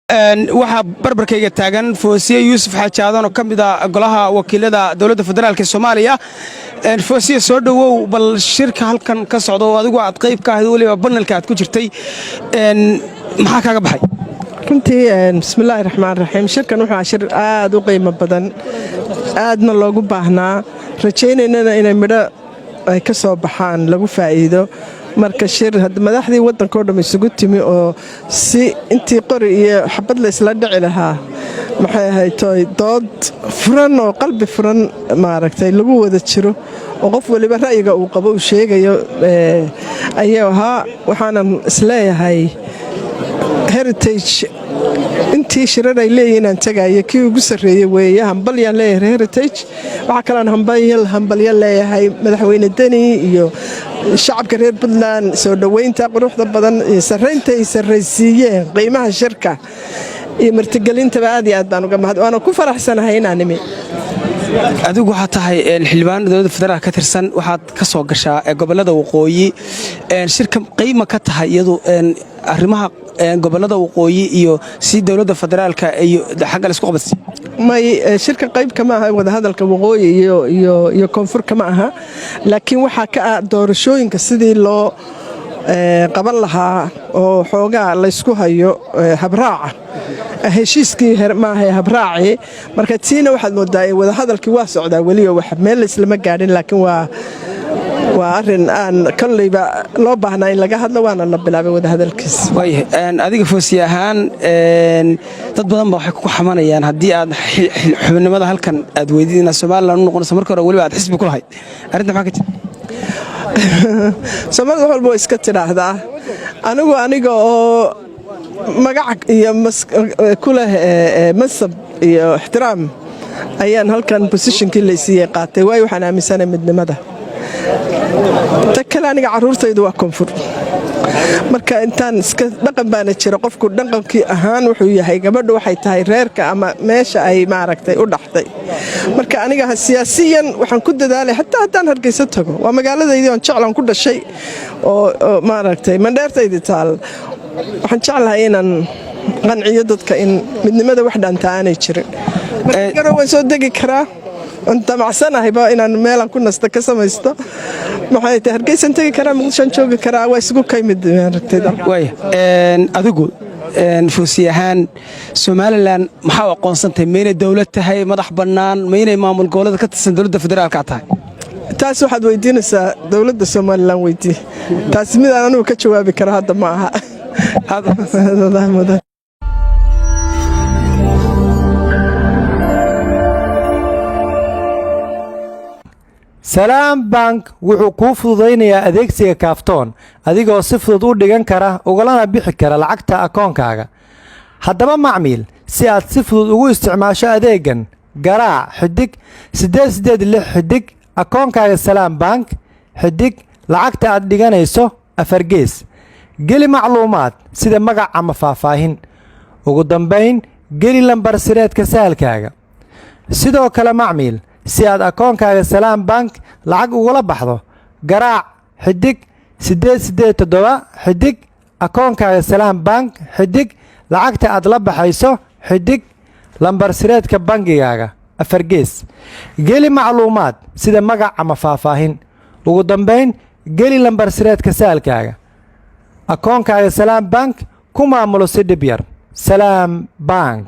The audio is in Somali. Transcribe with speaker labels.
Speaker 1: waxaa barbarkayga taagan Foosiye Yuusuf Xaaji Aadan oo ka mid ah golaha wakiilada dowladda federaalka Soomaaliya. Foosiye soo dhawow bal shirka halkan ka socdo adigu aad qayb ka ahayd waliba panelka aad ku jirtay maxaa kaaga baxay?
Speaker 2: runtii bismillaahi raxmaani raxiim shirkan wuxuu shir aad u qiimo badan aadna loogu baahnaa rajaynayna inay midho ay ka soo baxaan lagu faa'iido marka shir madaxdii waddanka oo dhan isugu timi oo si intii qori iyo xabad la isla dhici lahaa maxay ahayd dood furan oo qalbi furan maaragtay lagu wada jiro oo qof waliba ra'yiga uu qabo uu sheegayo ayuu ahaa waxaanan isleeyahay heritage intii shirar ay leeyihiin aan tagayo kii ugu sarreeyay weeye hambalyaan leeyahay heritage waxaa kaloon hambalyo leeyahay madaxweyne deni iyo shacabka reer Puntland soo dhoweynta quruxda badan iyo sarreynta ay sarreysiiyeen qiimaha shirka iyo martigelintaba aad iyo aad baan uga mahad waana ku faraxsanahay inaan nimi
Speaker 1: adigu waxaad tahay xildhibaan dowladda federaalka ka tirsan waxaad ka soo gashaa gobolada waqooyi shirka qiimo ka tahay iyadu arrimaha gobolada waqooyi iyo si dowladda federaalka iyo xagga la isku qabtay
Speaker 2: may shirka qayb kama aha wada hadalka waqooyi iyo koonfur kama aha laakiin waxa ka doorashooyinka sidii loo qaban lahaa oo xoogaa la isku hayo habraaca heshiiskii maaha habraaci marka tiina waxaad moodaa wada hadalkii waa socdaa waliba wax meel islama gaadhin laakiin waa arrin aan kollayba loo baahnaa in laga hadlo waana la bilaabay wada hadalkiis
Speaker 1: adiga Foosiye ahaan dad badan baa waxay ku xamanayaan haddii aad xubinimada halkan aad weydiinayso Soomaaliland u noqonayso marka hore waliba aad xisbi ku lahayd arrinta maxaa ka jirta
Speaker 2: Soomaalidu walba iska tiraahdaa aniga oo magac iyo ku leh masab iyo ixtiraam ayaan halkan positionkii la siiyay qaatay way waxaan aaminsanahay midnimada ta kale aniga caruurtaydu waa koonfur marka intaan iska dhaqan baana jira qofku dhaqankii ahaan wuxuu yahay gabadhu waxay tahay reerka ama meesha ay maaragtay u dhaxday marka aniga siyaasiyan waxaan ku dadaalay hataa haddaan Hargeysa tago waa magaaladaydii aan jeclaan ku dhashay oo maaragtay mandheertaydii taal waxaan jeclahay inaan qanciyo dadka in midnimada wax dhaanta aanay jirin marka waan soo degi karaa inta macsanahay inaan meelan ku nasto ka samaysto maxay tahay Hargeysa tagi karaa Muqdisho joogi karaa waa isugu kaymid maaragtay
Speaker 1: adigu Foosiye ahaan Soomaaliland maxaa aqoonsantay meena dawlad tahay madax bannaan meena maamul gobolada ka tirsan dowladda federaalka tahay
Speaker 2: taas waxaad weydiinaysaa dowladda Soomaaliland weydii taas mid aan anigu ka jawaabi karo hadda ma aha
Speaker 3: Salaam Bank wuxuu kuu fududeynayaa adeegsiga kaaftoon adigoo si fudud u dhigan kara ugalana bixi kara lacagta akoonkaaga. Haddaba macmiil, si aad si fudud ugu isticmaasho adeegan, garaac xidig 886 xidig akoonkaaga Salaam Bank xidig lacagta aad dhiganayso afar gees. Geli macluumaad sida magac ama faahfaahin. Ugu dambeyn, geli lambar sireedka sahalkaaga. Sidoo kale macmiil, si aad akoonkaaga Salaam Bank lacag ugula baxdo garaac xidig 887 xidig akoonkaaga Salaam Bank xidig lacagta aad la baxayso xidig lambar sireedka bangigaaga afar gees geli macluumaad sida magac ama faahfaahin ugu dambeyn geli lambar sireedka sahalkaaga akoonkaaga Salaam Bank ku maamulo si dhib yar Salaam Bank